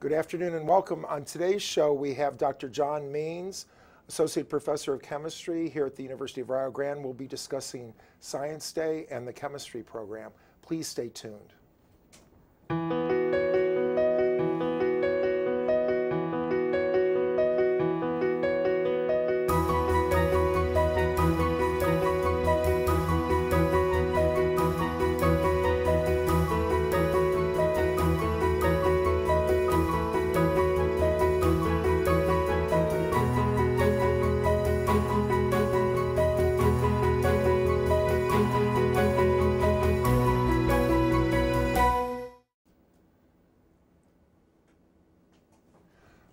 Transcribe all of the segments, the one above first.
Good afternoon and welcome. On today's show, we have Dr. John Means, Associate Professor of Chemistry here at the University of Rio Grande. We'll be discussing Science Day and the chemistry program. Please stay tuned.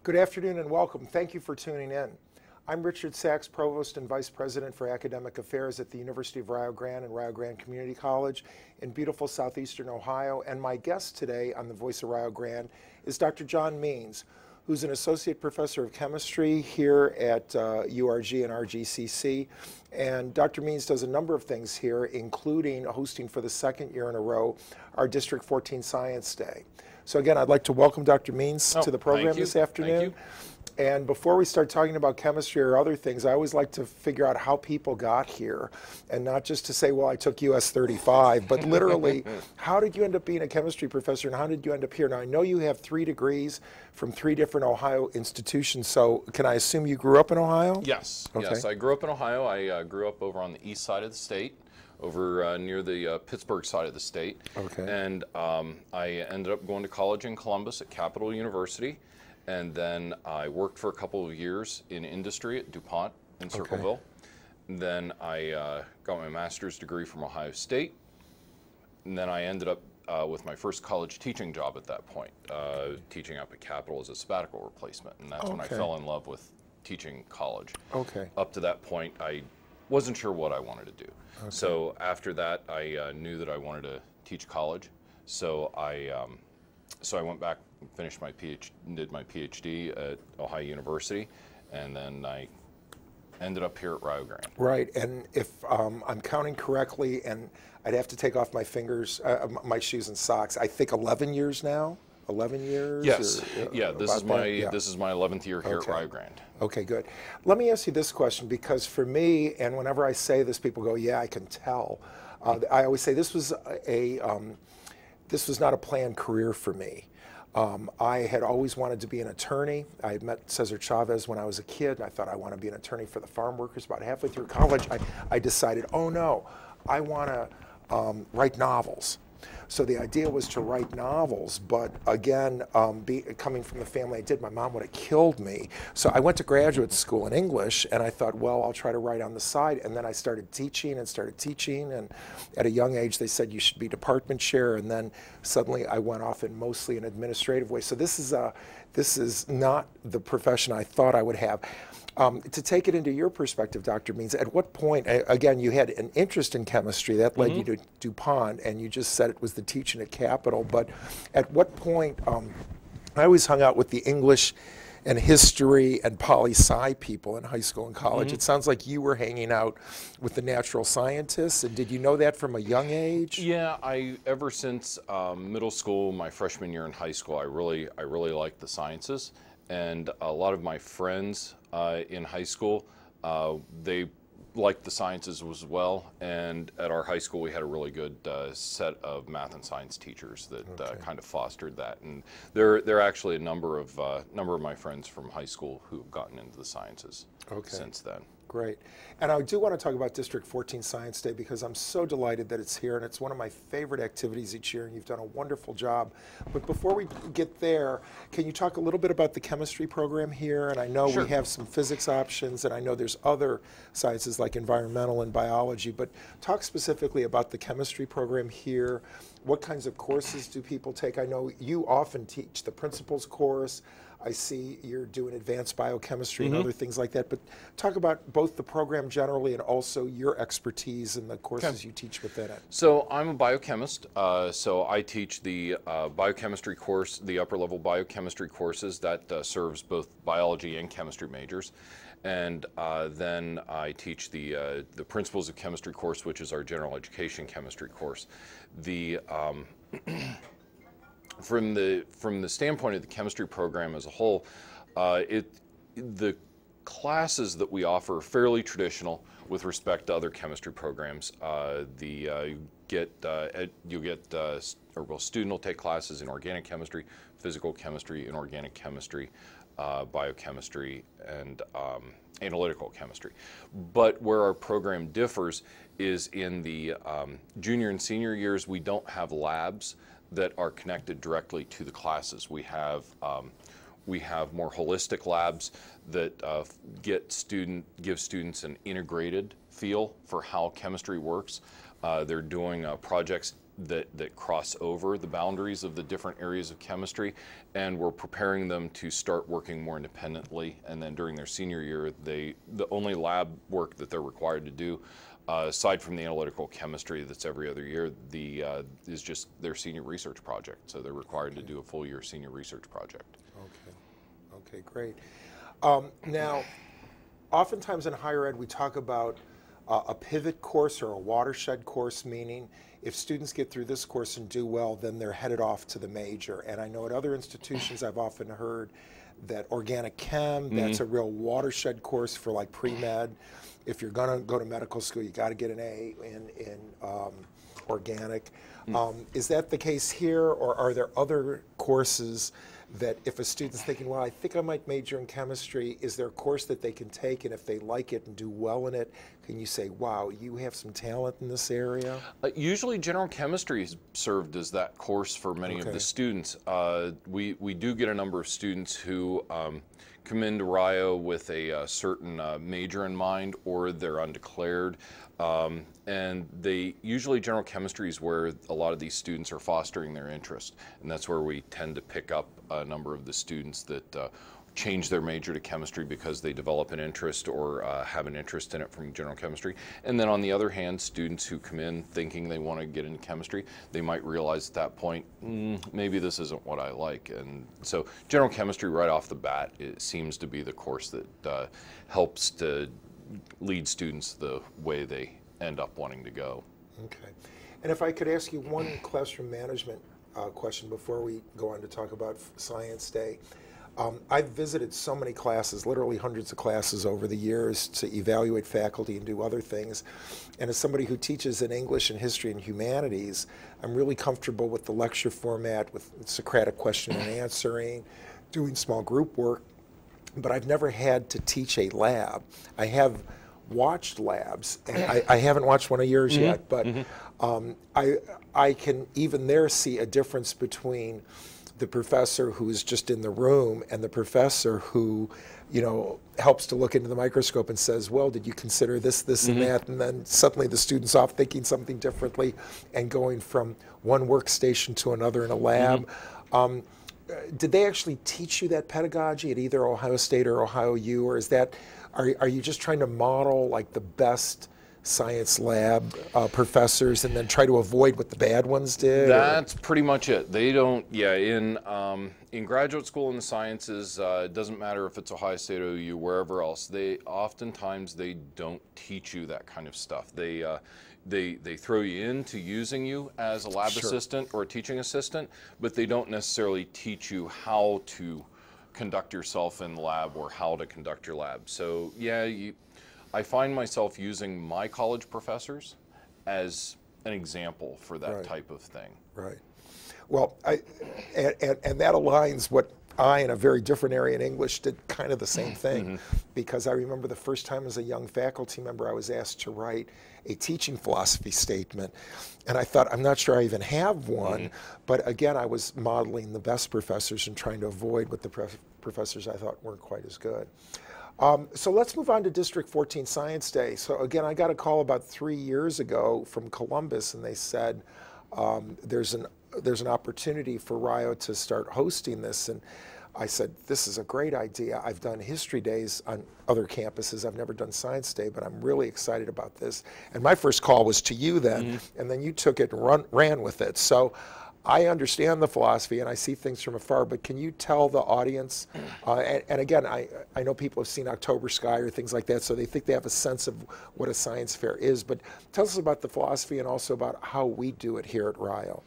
Good afternoon and welcome. Thank you for tuning in. I'm Richard Sachs, Provost and Vice President for Academic Affairs at the University of Rio Grande and Rio Grande Community College in beautiful southeastern Ohio. And my guest today on The Voice of Rio Grande is Dr. John Means, who's an Associate Professor of Chemistry here at URG and RGCC. And Dr. Means does a number of things here, including hosting for the second year in a row our District 14 Science Day. So again, I'd like to welcome Dr. Means to the program this afternoon. And before we start talking about chemistry or other things, I always like to figure out how people got here, and not just to say, well, I took US 35, but literally, how did you end up being a chemistry professor and how did you end up here? Now, I know you have 3 degrees from 3 different Ohio institutions, so can I assume you grew up in Ohio? Yes, okay. Yes, I grew up in Ohio. I grew up over on the east side of the state, over near the Pittsburgh side of the state. Okay. And I ended up going to college in Columbus at Capital University. And then I worked for a couple of years in industry at DuPont in Circleville. Okay. And then I got my master's degree from Ohio State. And then I ended up with my first college teaching job at that point, teaching up at Capital as a sabbatical replacement. And that's when I fell in love with teaching college. Okay. Up to that point, I wasn't sure what I wanted to do. Okay. So after that, I knew that I wanted to teach college. So I went back and finished my did my PhD at Ohio University, and then I ended up here at Rio Grande. Right, and if I'm counting correctly, and I'd have to take off my fingers, my shoes and socks, I think 11 years now? 11 years? Yes, or, yeah, this is my 11th year here at Rio Grande. Okay, good. Let me ask you this question, because for me, and whenever I say this, people go, yeah, I can tell. I always say this was not a planned career for me. I had always wanted to be an attorney. I had met Cesar Chavez when I was a kid, and I thought I want to be an attorney for the farm workers. About halfway through college, I decided, oh no, I want to write novels. So the idea was to write novels, but again, coming from the family I did, my mom would have killed me. So I went to graduate school in English, and I thought, well, I'll try to write on the side. And then I started teaching, and at a young age, they said you should be department chair, and then suddenly I went off in mostly an administrative way. So this is not the profession I thought I would have. To take it into your perspective, Dr. Means, at what point, again, you had an interest in chemistry that led you to DuPont, and you just said it was the teaching at Capital, but at what point, I always hung out with the English and history and poli-sci people in high school and college. It sounds like you were hanging out with the natural scientists, and did you know that from a young age? Yeah, ever since middle school, my freshman year in high school, I really liked the sciences. And a lot of my friends in high school, they liked the sciences as well. And at our high school, we had a really good set of math and science teachers that kind of fostered that. And there are actually a number of my friends from high school who've gotten into the sciences since then. Great. And I do want to talk about District 14 Science Day because I'm so delighted that it's here, and it's one of my favorite activities each year, and you've done a wonderful job. But before we get there, can you talk a little bit about the chemistry program here? And I know we have some physics options, and I know there's other sciences like environmental and biology, but talk specifically about the chemistry program here. What kinds of courses do people take? I know you often teach the principles course. I see you're doing advanced biochemistry and other things like that, but talk about both the program generally and also your expertise in the courses you teach within it. So I'm a biochemist, so I teach the biochemistry course, the upper level biochemistry courses that serves both biology and chemistry majors. And then I teach the Principles of Chemistry course, which is our general education chemistry course. The from the standpoint of the chemistry program as a whole, the classes that we offer are fairly traditional with respect to other chemistry programs. Student will take classes in organic chemistry, physical chemistry, inorganic chemistry, biochemistry, and analytical chemistry. But where our program differs is in the junior and senior years, we don't have labs that are connected directly to the classes. We have more holistic labs that give students an integrated feel for how chemistry works. They're doing projects that cross over the boundaries of the different areas of chemistry, and we're preparing them to start working more independently. And then during their senior year, the only lab work that they're required to do, aside from the analytical chemistry that's every other year, is just their senior research project. So they're required to do a full year senior research project. Okay, great. Now, oftentimes in higher ed, we talk about a pivot course or a watershed course, meaning if students get through this course and do well, then they're headed off to the major. And I know at other institutions, I've often heard that organic chem, that's a real watershed course for like pre-med. If you're going to go to medical school, you got to get an A in organic. Is that the case here, or are there other courses that if a student's thinking, well, I think I might major in chemistry, is there a course that they can take, and if they like it and do well in it, can you say, wow, you have some talent in this area? Usually general chemistry is served as that course for many of the students. We do get a number of students who come into Rio with a certain major in mind, or they're undeclared. And usually general chemistry is where a lot of these students are fostering their interest, and that's where we tend to pick up a number of the students that change their major to chemistry because they develop an interest or have an interest in it from general chemistry. And then on the other hand, students who come in thinking they want to get into chemistry, they might realize at that point, maybe this isn't what I like. And so general chemistry right off the bat, it seems to be the course that helps to lead students the way they end up wanting to go. Okay. And if I could ask you one classroom management question before we go on to talk about Science Day. I've visited so many classes, literally hundreds of classes over the years, to evaluate faculty and do other things. And as somebody who teaches in English and history and humanities, I'm really comfortable with the lecture format, with Socratic question and answering, doing small group work. But I've never had to teach a lab. I have watched labs, and I haven't watched one of yours yet, but I can even there see a difference between the professor who is just in the room and the professor who, you know, helps to look into the microscope and says, well, did you consider this, this, and that? And then suddenly the student's off thinking something differently and going from one workstation to another in a lab. Did they actually teach you that pedagogy at either Ohio State or Ohio U, or is that, are you just trying to model like the best science lab professors and then try to avoid what the bad ones did? That's pretty much it. They don't, in graduate school in the sciences, it doesn't matter if it's Ohio State or OU, wherever else, oftentimes they don't teach you that kind of stuff. They throw you into using you as a lab assistant or a teaching assistant, but they don't necessarily teach you how to conduct yourself in the lab or how to conduct your lab. So I find myself using my college professors as an example for that type of thing. Right. Well, and that aligns what I, in a very different area in English, did kind of the same thing. Because I remember the first time as a young faculty member, I was asked to write a teaching philosophy statement. And I thought, I'm not sure I even have one. But again, I was modeling the best professors and trying to avoid what the professors I thought weren't quite as good. So let's move on to District 14 Science Day. So again, I got a call about 3 years ago from Columbus, and they said there's an opportunity for Rio to start hosting this. And I said, this is a great idea. I've done history days on other campuses. I've never done Science Day, but I'm really excited about this. And my first call was to you then, and then you took it and ran with it. So I understand the philosophy and I see things from afar, but can you tell the audience, and again, I know people have seen October Sky or things like that, so they think they have a sense of what a science fair is, but tell us about the philosophy and also about how we do it here at Rio.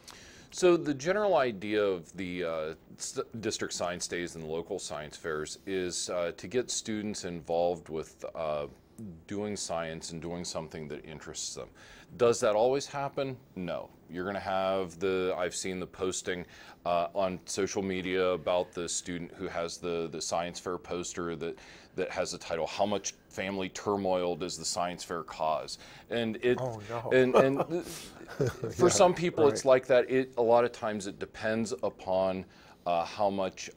So the general idea of the district science days and the local science fairs is to get students involved with doing science and doing something that interests them. Does that always happen? No. You're going to have I've seen the posting on social media about the student who has the science fair poster that has the title, "How much family turmoil does the science fair cause?" And Oh, no. and for some people right. it's like that. A lot of times it depends upon how much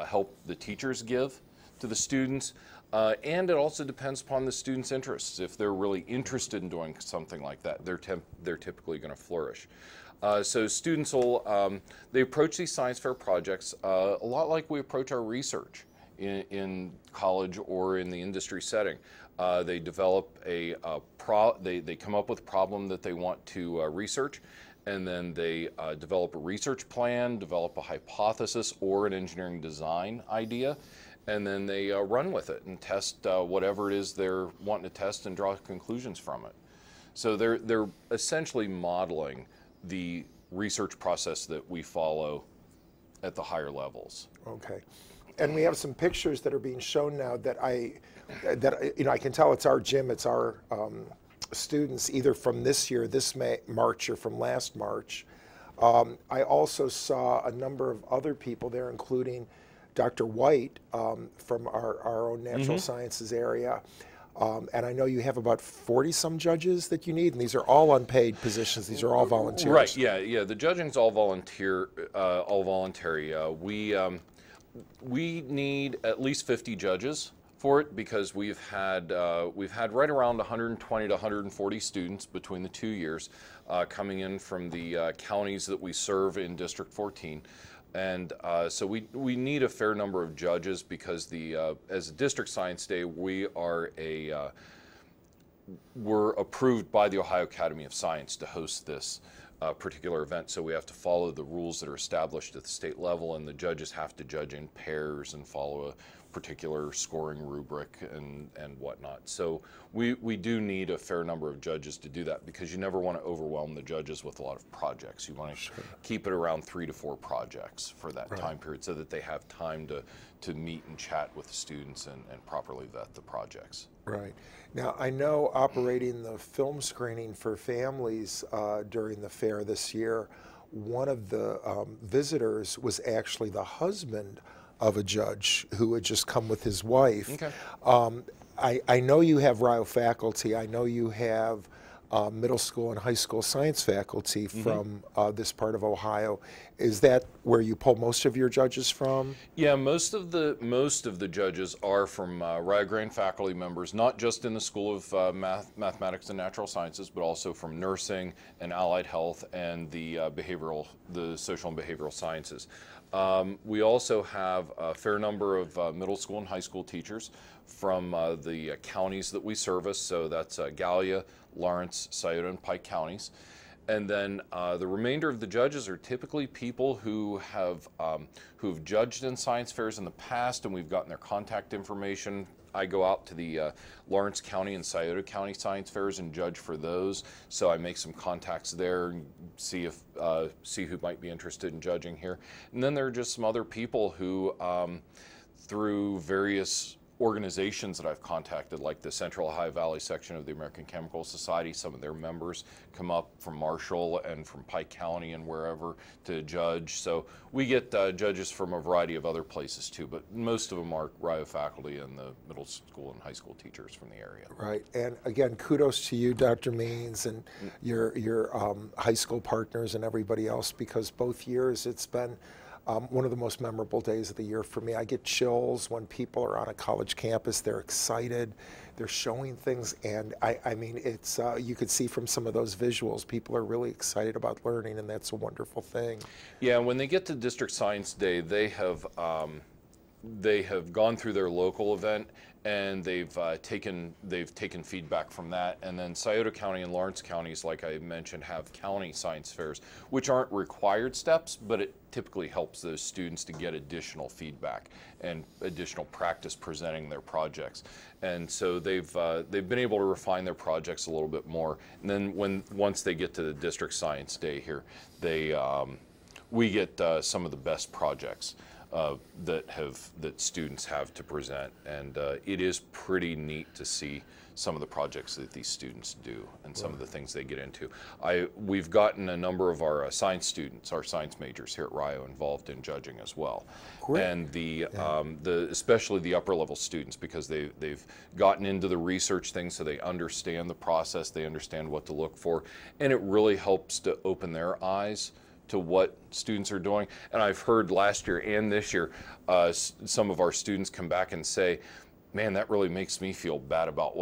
help the teachers give to the students. And it also depends upon the students' interests. If they're really interested in doing something like that, they're typically going to flourish. So students will, they approach these science fair projects a lot like we approach our research in college or in the industry setting. They develop they come up with a problem that they want to research, and then they develop a research plan, develop a hypothesis or an engineering design idea, and then they run with it and test whatever it is they're wanting to test and draw conclusions from it. So they're essentially modeling the research process that we follow at the higher levels. Okay. And we have some pictures that are being shown now that I can tell it's our gym, it's our students, either from this year, this March, or from last March. I also saw a number of other people there, including Dr. White from our own natural sciences area. And I know you have about 40-some judges that you need, and these are all unpaid positions. These are all volunteers. Right. Yeah. The judging's all voluntary. We need at least 50 judges for it because we've had right around 120 to 140 students between the 2 years coming in from the counties that we serve in District 14. And so we need a fair number of judges because as a District Science Day, we're approved by the Ohio Academy of Science to host this particular event. So we have to follow the rules that are established at the state level, and the judges have to judge in pairs and follow a particular scoring rubric and whatnot. So we do need a fair number of judges to do that because you never want to overwhelm the judges with a lot of projects. You want to keep it around 3 to 4 projects for that time period so that they have time to meet and chat with the students and properly vet the projects. Right. Now, I know operating the film screening for families during the fair this year, one of the visitors was actually the husband of a judge who had just come with his wife. Okay. I know you have Rio faculty. I know you have middle school and high school science faculty from this part of Ohio. Is that where you pull most of your judges from? Yeah, most of the judges are from Rio Grande faculty members, not just in the School of Mathematics and Natural Sciences, but also from nursing and allied health and the social and behavioral sciences. We also have a fair number of middle school and high school teachers from the counties that we service, so that's Gallia, Lawrence, Scioto, and Pike counties. And then the remainder of the judges are typically people who've judged in science fairs in the past, and we've gotten their contact information. I go out to the Lawrence County and Scioto County science fairs and judge for those. So I make some contacts there and see who might be interested in judging here. And then there are just some other people who, through various organizations that I've contacted, like the Central Ohio Valley section of the American Chemical Society, some of their members come up from Marshall and from Pike County and wherever to judge. So we get judges from a variety of other places too, but most of them are Rio faculty and the middle school and high school teachers from the area. Right, and again, kudos to you, Dr. Means, and your high school partners and everybody else, because both years it's been one of the most memorable days of the year for me. I get chills when people are on a college campus. They're excited. They're showing things, and I mean, it's you could see from some of those visuals, people are really excited about learning, and that's a wonderful thing. Yeah, when they get to District Science Day, they have they have gone through their local event, and they've taken feedback from that. And then Scioto County and Lawrence counties, like I mentioned, have county science fairs, which aren't required steps, but it typically helps those students to get additional feedback and additional practice presenting their projects. And so they've been able to refine their projects a little bit more. And then once they get to the district science day here, we get some of the best projects that students have to present, and it is pretty neat to see some of the projects that these students do and some of the things they get into. We've gotten a number of our science students, our science majors here at Rio, involved in judging as well. Great. And especially the upper level students, because they've gotten into the research thing, so they understand the process, they understand what to look for, and it really helps to open their eyes to what students are doing. And I've heard last year and this year, some of our students come back and say, man, that really makes me feel bad about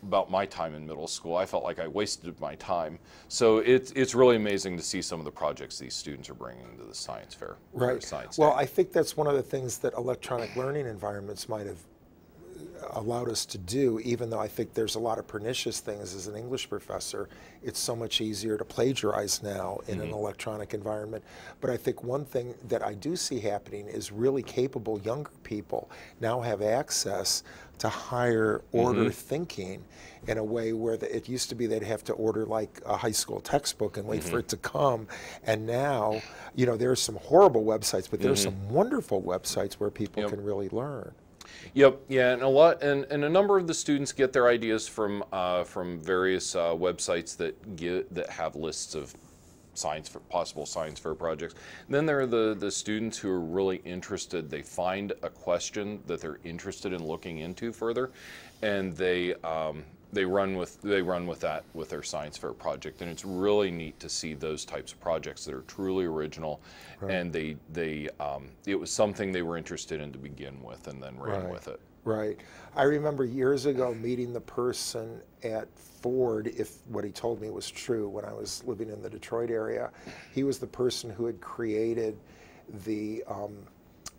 about my time in middle school. I felt like I wasted my time. So it's really amazing to see some of the projects these students are bringing to the science fair. Right. Science well, Day. I think that's one of the things that electronic learning environments might have allowed us to do, even though I think there's a lot of pernicious things. As an English professor, it's so much easier to plagiarize now in an electronic environment. But I think one thing that I do see happening is really capable younger people now have access to higher order thinking in a way where it used to be they'd have to order like a high school textbook and wait for it to come. And now, you know, there's some horrible websites, but there's some wonderful websites where people can really learn. Yep. Yeah, and a number of the students get their ideas from various websites that have lists of possible science fair projects. And then there are the students who are really interested. They find a question that they're interested in looking into further, and they run with that with their science fair project. And it's really neat to see those types of projects that are truly original, and it was something they were interested in to begin with, and then ran with it. Right. I remember years ago meeting the person at Ford, if what he told me was true, when I was living in the Detroit area. He was the person who had created the,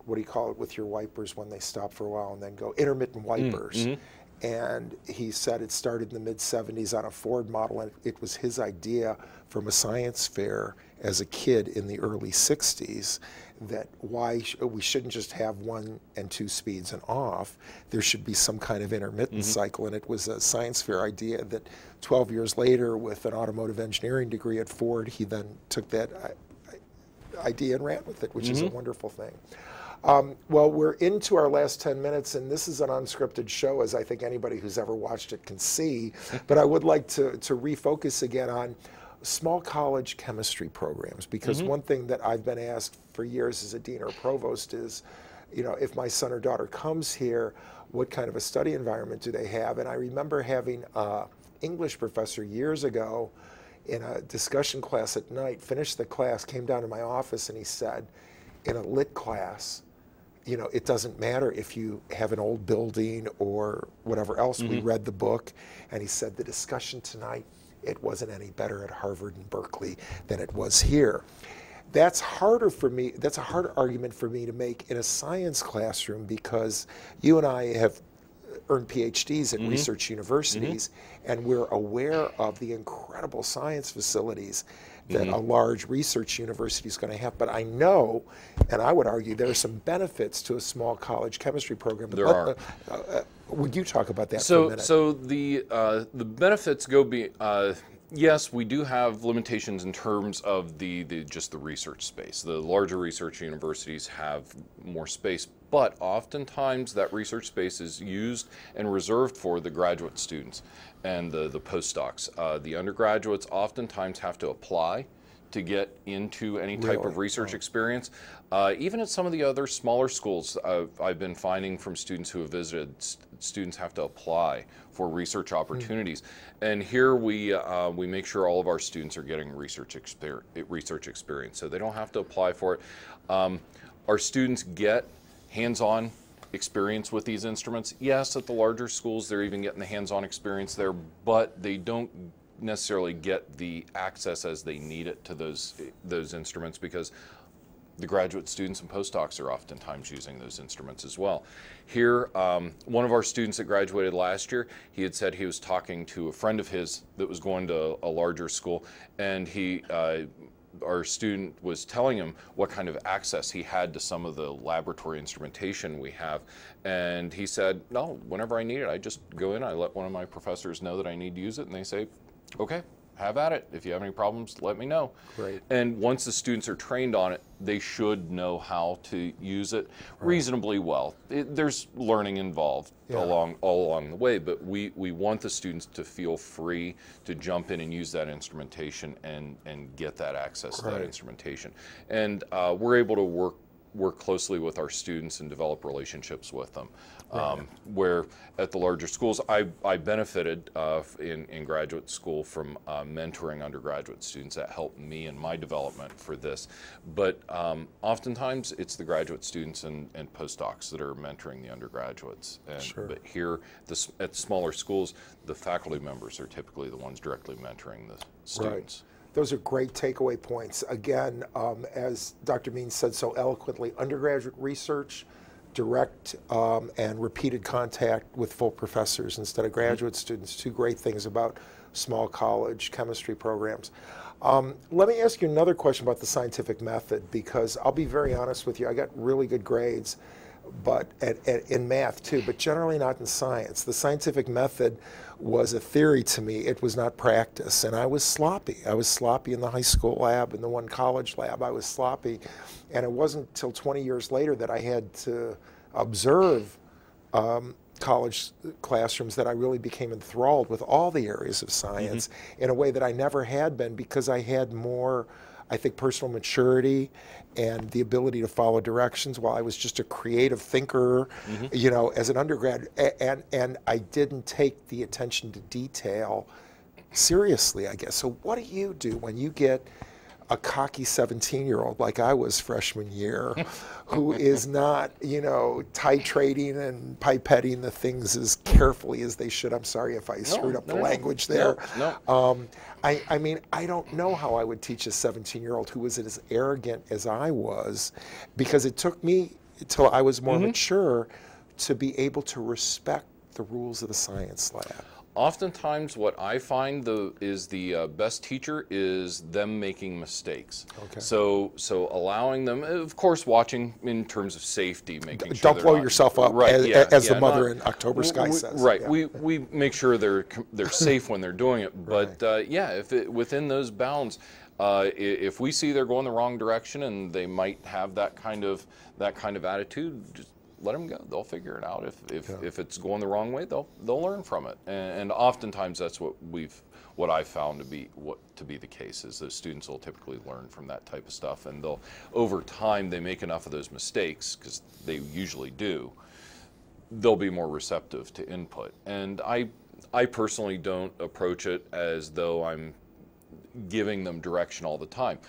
what do you call it with your wipers when they stop for a while and then go, intermittent wipers. And he said it started in the mid-'70s on a Ford model, and it was his idea from a science fair as a kid in the early '60s that we shouldn't just have 1 and 2 speeds and off. There should be some kind of intermittent cycle, and it was a science fair idea that 12 years later, with an automotive engineering degree at Ford, he then took that idea and ran with it, which is a wonderful thing. Well, we're into our last 10 minutes, and this is an unscripted show, as I think anybody who's ever watched it can see, but I would like to refocus again on small college chemistry programs, because one thing that I've been asked for years as a dean or provost is, you know, if my son or daughter comes here, what kind of a study environment do they have? And I remember having an English professor years ago in a discussion class at night, finished the class, came down to my office, and he said, in a lit class, you know, it doesn't matter if you have an old building or whatever else. We read the book, and he said the discussion tonight, it wasn't any better at Harvard and Berkeley than it was here. That's harder for me. That's a hard argument for me to make in a science classroom, because you and I have earned PhDs at research universities, and we're aware of the incredible science facilities that a large research university is going to have. But I know, and I would argue, there are some benefits to a small college chemistry program. But there are. Would you talk about that for a minute? So the benefits go yes, we do have limitations in terms of just the research space. The larger research universities have more space, but oftentimes that research space is used and reserved for the graduate students and the postdocs. The undergraduates oftentimes have to apply to get into any type of research experience. Even at some of the other smaller schools, I've been finding from students who have visited, students have to apply for research opportunities. And here we make sure all of our students are getting research experience, so they don't have to apply for it. Our students get hands-on experience with these instruments. Yes, at the larger schools, they're even getting the hands-on experience there, but they don't necessarily get the access as they need it to those instruments, because the graduate students and postdocs are oftentimes using those instruments as well. Here, one of our students that graduated last year, he had said he was talking to a friend of his that was going to a larger school, and our student was telling him what kind of access he had to some of the laboratory instrumentation we have. And he said, no, whenever I need it, I just go in, I let one of my professors know that I need to use it, and they say, okay, have at it. If you have any problems, let me know. Great. And once the students are trained on it, they should know how to use it reasonably well. There's learning involved all along the way, but we want the students to feel free to jump in and use that instrumentation and get that access to that instrumentation. And we're able to work closely with our students and develop relationships with them. Where at the larger schools, I benefited in graduate school from mentoring undergraduate students. That helped me in my development for this. But oftentimes it's the graduate students and postdocs that are mentoring the undergraduates. And, But here at smaller schools, the faculty members are typically the ones directly mentoring the students. Those are great takeaway points. Again, as Dr. Means said so eloquently, undergraduate research, direct and repeated contact with full professors instead of graduate students, two great things about small college chemistry programs. Let me ask you another question about the scientific method, because I'll be very honest with you, I got really good grades, but in math too, but generally not in science. The scientific method was a theory to me. It was not practice, and I was sloppy. I was sloppy in the high school lab, in the one college lab. I was sloppy, and it wasn't until 20 years later that I had to observe college classrooms that I really became enthralled with all the areas of science in a way that I never had been, because I had more, I think, personal maturity and the ability to follow directions while I was just a creative thinker, you know, as an undergrad. And I didn't take the attention to detail seriously, I guess. So what do you do when you get a cocky 17-year-old like I was freshman year who is not, you know, titrating and pipetting the things as carefully as they should? I'm sorry if I screwed up the language there. I mean, I don't know how I would teach a 17-year-old who was as arrogant as I was, because it took me until I was more mature to be able to respect the rules of the science lab. Oftentimes what I find is the best teacher is them making mistakes. So allowing them, of course, watching in terms of safety, making sure don't blow yourself up, as the mother in October Sky says. We make sure they're safe when they're doing it, but if within those bounds, if we see they're going the wrong direction and they might have that kind of attitude, just let them go. They'll figure it out. If it's going the wrong way, they'll learn from it. And oftentimes that's what I've found to be the case, is those students will typically learn from that type of stuff, and they'll, over time, they make enough of those mistakes, because they usually do, they'll be more receptive to input. And I personally don't approach it as though I'm giving them direction all the time.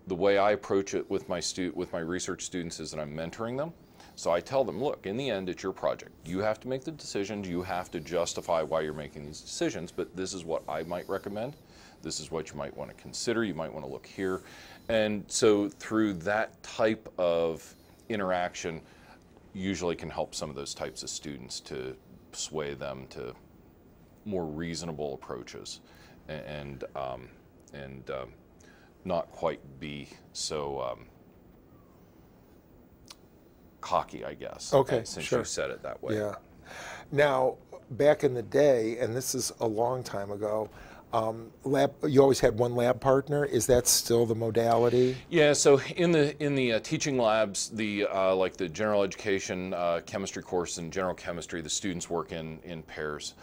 The way I approach it with my research students is that I'm mentoring them. So I tell them, look, in the end, it's your project. You have to make the decisions. You have to justify why you're making these decisions, but this is what I might recommend. This is what you might want to consider. You might want to look here. And so through that type of interaction, usually can help some of those types of students to sway them to more reasonable approaches and not quite be so cocky, I guess. Since you said it that way. Yeah. Now, back in the day, and this is a long time ago, you always had one lab partner. Is that still the modality? Yeah. So in the teaching labs, like the general education chemistry course and general chemistry, the students work in pairs.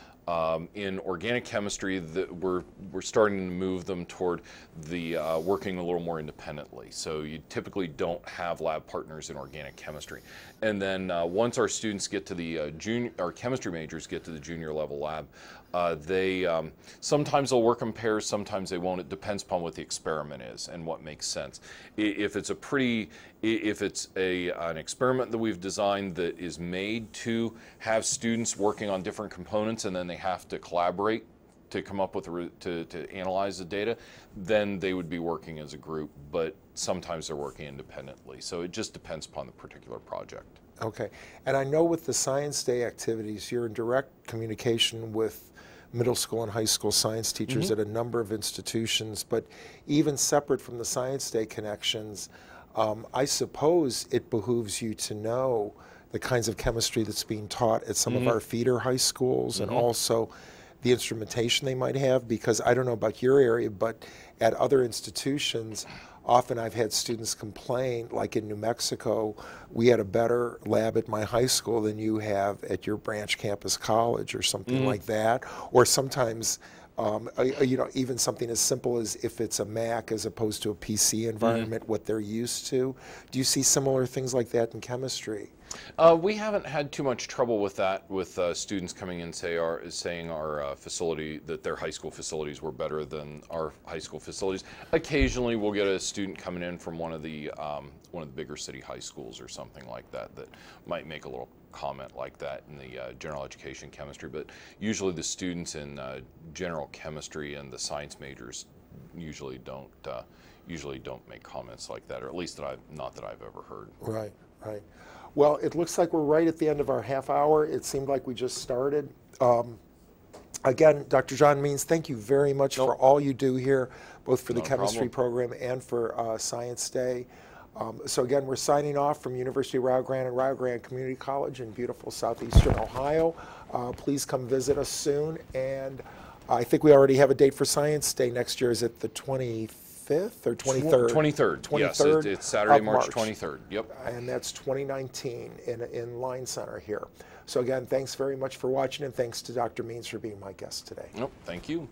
In organic chemistry, we're starting to move them toward the working a little more independently. So you typically don't have lab partners in organic chemistry. And then once our students get to our chemistry majors get to the junior level lab, they sometimes they'll work in pairs, sometimes they won't. It depends upon what the experiment is and what makes sense. If it's an experiment that we've designed that is made to have students working on different components and then they have to collaborate to come up with to analyze the data, then they would be working as a group. But sometimes they're working independently. So it just depends upon the particular project. Okay. And I know with the Science Day activities, you're in direct communication with middle school and high school science teachers at a number of institutions, but even separate from the Science Day connections, I suppose it behooves you to know the kinds of chemistry that's being taught at some of our feeder high schools and also the instrumentation they might have, because I don't know about your area, but at other institutions, often I've had students complain, like in New Mexico, we had a better lab at my high school than you have at your branch campus college or something like that. Or sometimes, you know, even something as simple as if it's a Mac as opposed to a PC environment, what they're used to. Do you see similar things like that in chemistry? We haven't had too much trouble with that, with students coming in saying our facility, that their high school facilities were better than our high school facilities. Occasionally, we'll get a student coming in from one of the bigger city high schools or something like that that might make a little comment like that in the general education chemistry. But usually, the students in general chemistry and the science majors usually don't make comments like that, or at least not that I've ever heard. Right, right. Well, it looks like we're right at the end of our half hour. It seemed like we just started. Again, Dr. John Means, thank you very much for all you do here, both for the chemistry program and for Science Day. So again, we're signing off from University of Rio Grande and Rio Grande Community College in beautiful southeastern Ohio. Please come visit us soon. And I think we already have a date for Science Day next year. Is it the 25th or 23rd? 23rd. 23rd. Yes, it's Saturday, March 23rd. Yep. And that's 2019 in Line Center here. So again, thanks very much for watching, and thanks to Dr. Means for being my guest today. Nope, thank you.